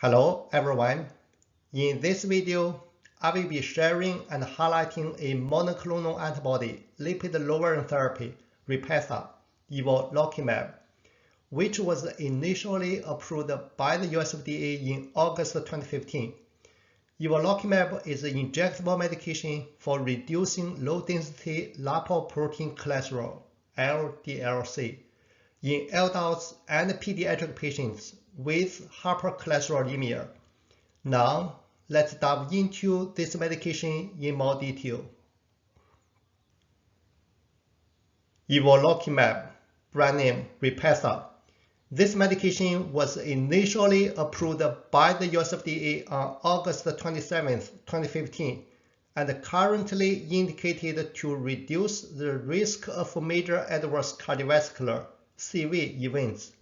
Hello everyone. In this video, I will be sharing and highlighting a monoclonal antibody lipid-lowering therapy, REPATHA, evolocumab, which was initially approved by the US FDA in August 2015. Evolocumab is an injectable medication for reducing low-density lipoprotein cholesterol, LDL-C, in adults and pediatric patients with hypercholesterolemia. Now, let's dive into this medication in more detail. Evolocumab, brand name REPATHA. This medication was initially approved by the US FDA on August 27, 2015, and currently indicated to reduce the risk of major adverse cardiovascular CV events,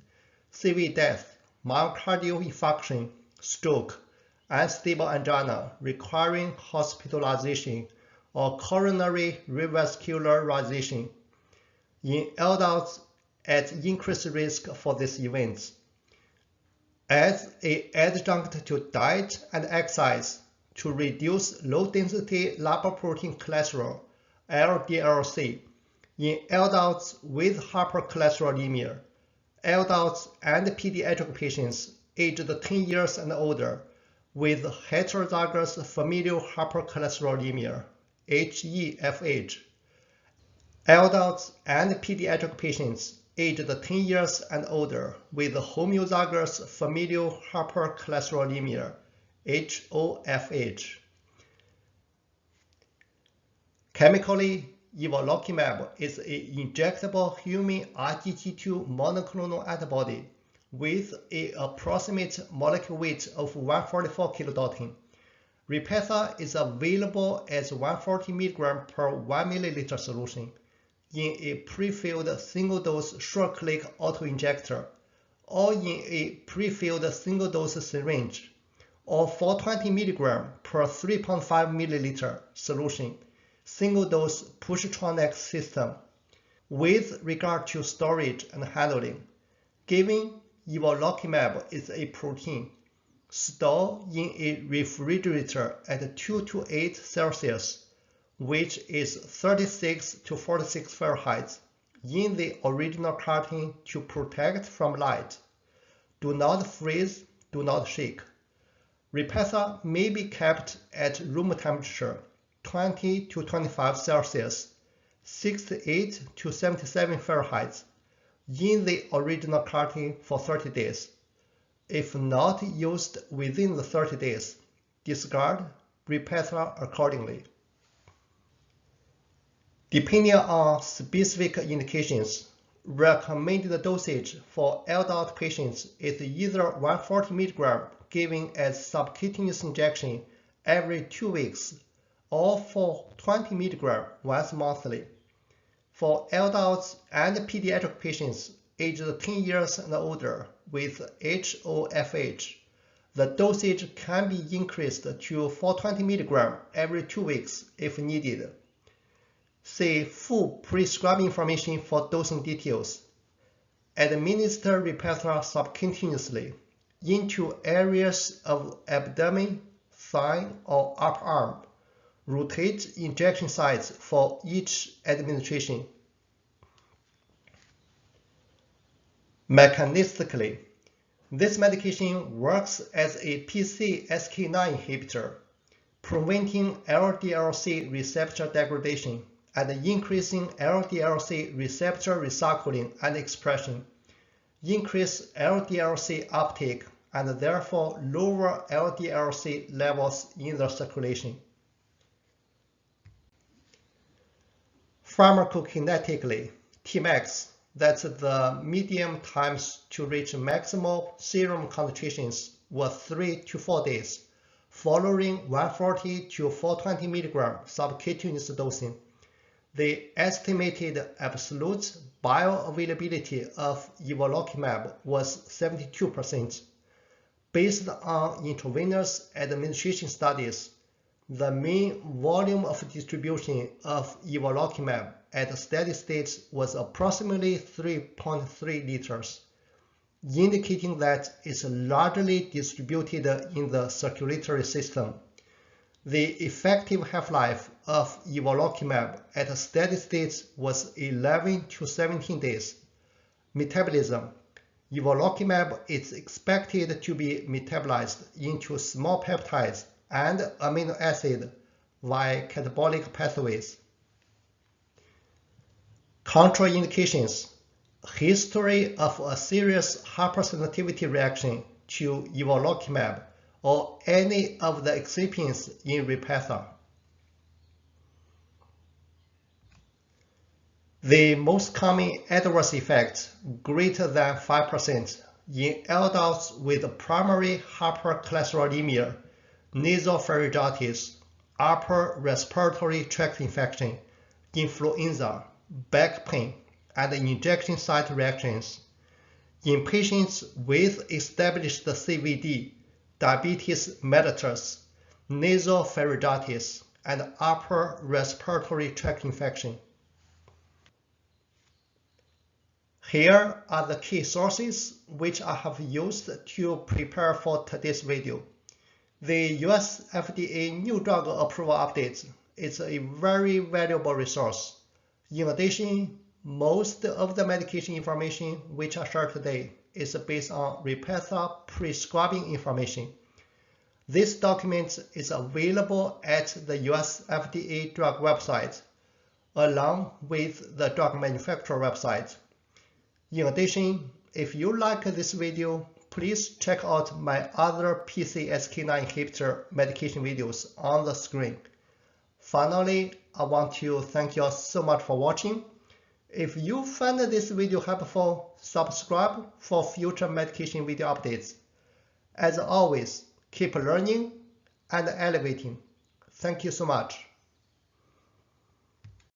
CV death, myocardial infarction, stroke, unstable angina requiring hospitalization or coronary revascularization in adults at increased risk for these events. As an adjunct to diet and exercise to reduce low-density lipoprotein cholesterol, LDL-C, in adults with hypercholesterolemia, adults and pediatric patients aged 10 years and older with heterozygous familial hypercholesterolemia, HeFH, adults and pediatric patients aged 10 years and older with homozygous familial hypercholesterolemia, HoFH. Chemically, evolocumab is an injectable human IgG2 monoclonal antibody with an approximate molecular weight of 144 kilodalton. REPATHA is available as 140 mg per 1 ml solution in a pre-filled single-dose short-click auto-injector or in a pre-filled single-dose syringe, or 420 mg per 3.5 ml solution single-dose push-tronic system. With regard to storage and handling, given evolocumab is a protein, stored in a refrigerator at 2 to 8 Celsius, which is 36 to 46 Fahrenheit, in the original carton to protect from light. Do not freeze, do not shake. REPATHA may be kept at room temperature, 20 to 25 Celsius, 68 to 77 Fahrenheit, in the original carton for 30 days. If not used within the 30 days, discard REPATHA accordingly. Depending on specific indications, recommended dosage for adult patients is either 140 mg given as subcutaneous injection every 2 weeks or for 20 mg once monthly. For adults and pediatric patients aged 10 years and older with HoFH, the dosage can be increased to 420 mg every 2 weeks if needed. See full prescribing information for dosing details. Administer REPATHA subcutaneously into areas of abdomen, thigh, or upper arm. Rotate injection sites for each administration. Mechanistically, this medication works as a PCSK9 inhibitor, preventing LDL-C receptor degradation and increasing LDL-C receptor recycling and expression, increase LDL-C uptake, and therefore lower LDL-C levels in the circulation. Pharmacokinetically, Tmax, that's the median times to reach maximal serum concentrations, was 3 to 4 days, following 140 to 420 mg subcutaneous dosing. The estimated absolute bioavailability of evolocumab was 72%. Based on intravenous administration studies, the mean volume of distribution of evolocumab at steady state was approximately 3.3 liters. indicating that it's largely distributed in the circulatory system. The effective half-life of evolocumab at a steady state was 11 to 17 days. Metabolism. Evolocumab is expected to be metabolized into small peptides and amino acid via catabolic pathways. Contraindications. History of a serious hypersensitivity reaction to evolocumab or any of the excipients in REPATHA. The most common adverse effects, greater than 5%, in adults with primary hypercholesterolemia, nasopharyngitis, upper respiratory tract infection, influenza, back pain, and injection site reactions. In patients with established CVD, diabetes mellitus, nasopharyngitis, and upper respiratory tract infection. Here are the key sources which I have used to prepare for today's video. The US FDA New Drug Approval Update is a very valuable resource. In addition, most of the medication information which I shared today is based on REPATHA prescribing information. This document is available at the US FDA drug website, along with the drug manufacturer website. In addition, if you like this video, please check out my other PCSK9 inhibitor medication videos on the screen. Finally, I want to thank you all so much for watching. If you found this video helpful, subscribe for future medication video updates. As always, keep learning and elevating. Thank you so much.